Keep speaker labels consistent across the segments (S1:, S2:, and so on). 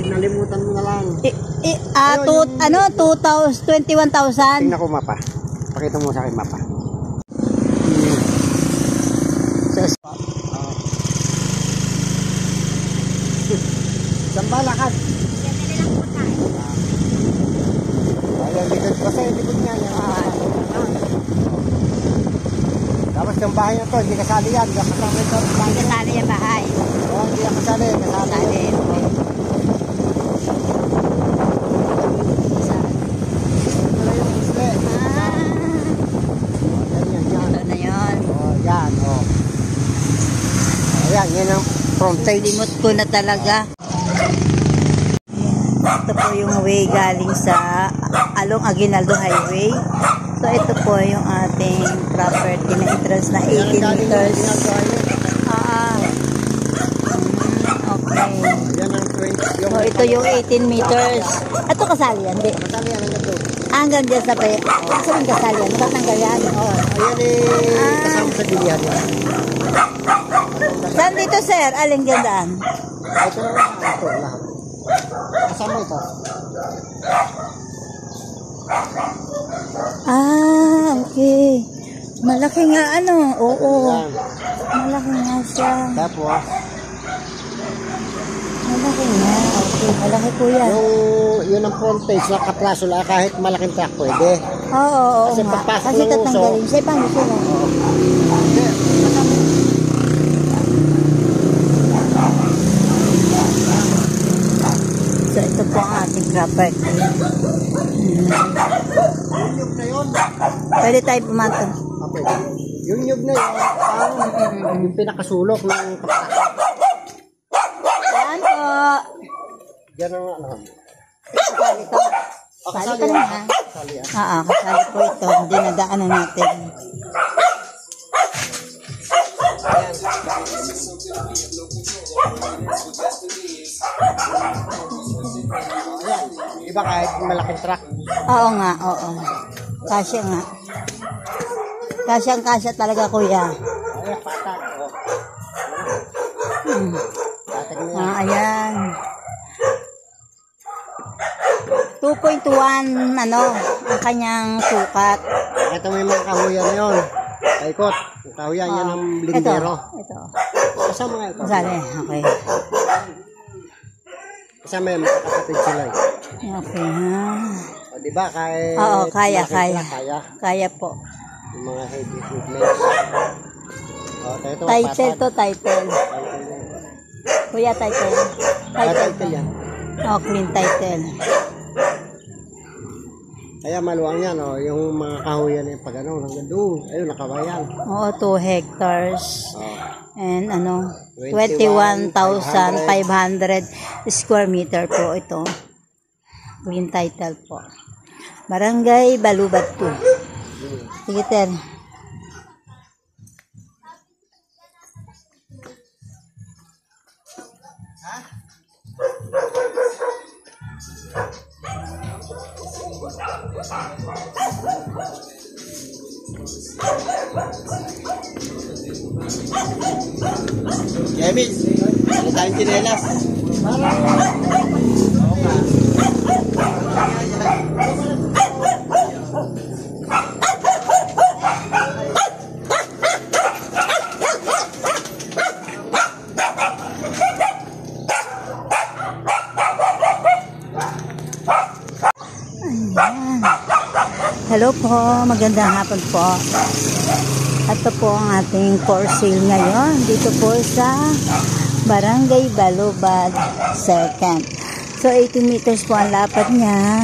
S1: Nalimutan mo na lang.
S2: Ano, 21,000?
S1: Tingnan ko mapa. Pakita mo sa akin mapa. Saan ba lakad? Ayan, likod. Basta yung likod niya. Tapos yung bahay na to, hindi kasali yan. Hindi kasali ito.
S2: Hindi kasali yung bahay.
S1: Oo, hindi kasali. Kasali. Ayan, yan ang frontage.
S2: Limot ko na talaga. Ito po yung way galing sa Along Aguinaldo Highway. So ito po yung ating property na entrance na 18 meters. Okay.
S1: Yan ang 20.
S2: So ito yung 18 meters. Ito kasali yan, di?
S1: Kasali yan hanggang doon.
S2: Hanggang dyan sa pe. Saan kasali yan? Matatanggal yan?
S1: Oo. Ayan kasama sa bilihan yan.
S2: Saan dito, sir? Aling gandaan?
S1: Ito na lang. Ito lahat. Kasama ito.
S2: Okay. Malaki nga ano. Oo.
S1: Ayan.
S2: Malaki nga siya.
S1: Tapos,
S2: Malaki nga. Okay. Malaki po yan.
S1: yun ang frontage na kapraso lang kahit malaking truck pwede.
S2: Oo
S1: Kasi
S2: nga.
S1: pagpasok
S2: Kasi
S1: ng
S2: tatanggalin siya. Paano siya? So, ito po ang ating property.
S1: Yung nyug na yun.
S2: Pwede tayo pumanto.
S1: Pwede. Yung nyug na yun, parang yung pinakasulok ng kapatid.
S2: Yan po.
S1: Diyan ang ano.
S2: Kasali ka. Kasali ka naman ha?
S1: Kasali yan.
S2: Kasali po ito. Dinadaanan natin.
S1: Ayan. Diba kahit malaking truck?
S2: Oo nga, oo. Kasya nga. Kasyang-kasya talaga, kuya.
S1: Ayan, patak. Patak na yan.
S2: Ayan. 2.1 ang kanyang sukat.
S1: Ito may mga kahuyan na yun. Paikot. Yung kahuyan, yan ang lindero.
S2: Ito.
S1: Kasama nga ito.
S2: Kasali, okay.
S1: Kasama yan, makakapatid sila.
S2: Okay, ha?
S1: O, diba, kahit...
S2: Oo, kaya.
S1: Kaya
S2: Po.
S1: yung mga heavy equipment. O, ito,
S2: Title to, title. Kuya, title.
S1: Title yan.
S2: Clean title.
S1: Kaya maluwang yan, o. Yung mga kahuyan yung pag ano, hanggang doon. Ayun, nakabayan.
S2: Oo, 2 hectares. And
S1: 21,500
S2: square meter po ito. Clean title po. Barangay Balubat 2. Sige, Ter.
S1: Kevin, ano tayong chinelas? Oo nga.
S2: Hello po, magandang hapon po. Ito po ang ating for sale ngayon dito po sa Barangay Balubad 2nd. So 80 meters po ang lapad niya.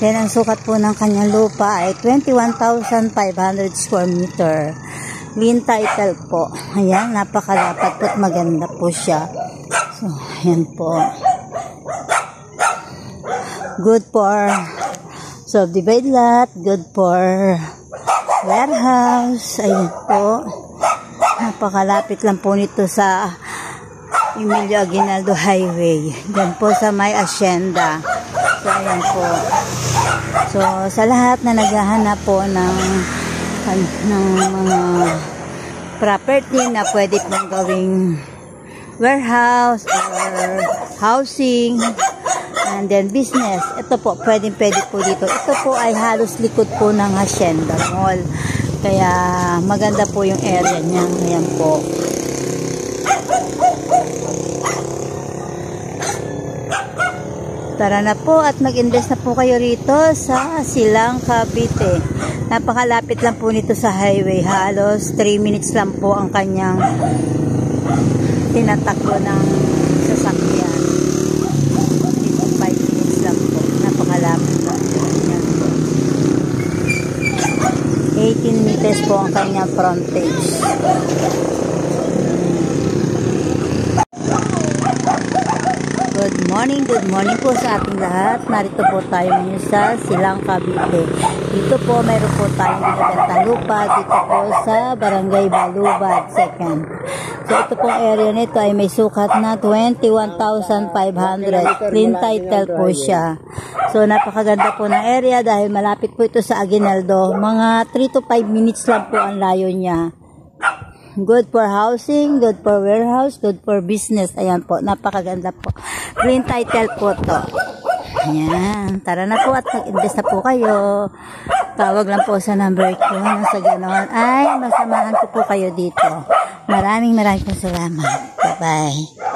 S2: Yan ang sukat po ng kanyang lupa ay 21,500 square meter. Clean title po. Ayan, napakalapad po at maganda po siya. So, ayan po. Good for subdivide lot, good for warehouse. Ayun po. Napakalapit lang po nito sa Emilio Aguinaldo Highway. Diyan po sa may Hacienda. So, ayan po. So, sa lahat na naghahanap po ng mga property na pwede pong gawing warehouse or housing, and then business. Ito po, pwede po dito. Ito po ay halos likod po ng Hacienda Mall. Kaya maganda po yung area niya. Ayan po. Tara na po at mag-invest na po kayo rito sa Silang, Cavite. Napakalapit lang po nito sa highway. Halos 3 minutes lang po ang kanyang tinatakbo ng sasakyan. Dito 5 minutes lang po. Napakalapit lang. 18 meters po ang kanyang frontage. Good morning po sa ating lahat. Narito po tayo ngayon sa Silang, Cavite. Dito po mayroon po tayong binibentang lupa dito po sa Barangay Balubad 2nd. So ito pong area nito ay may sukat na 21,500. Clean title po siya. So napakaganda po ng area dahil malapit po ito sa Aguinaldo. Mga 3 to 5 minutes lang po ang layo niya. Good for housing, good for warehouse, good for business. Ayan po, napakaganda po. Green title po to. Ayan, tara na po at mag-invest na po kayo. Tawag lang po sa number ko. Sa ganon ay masamahan ko po kayo dito. Maraming po salamat. Bye-bye.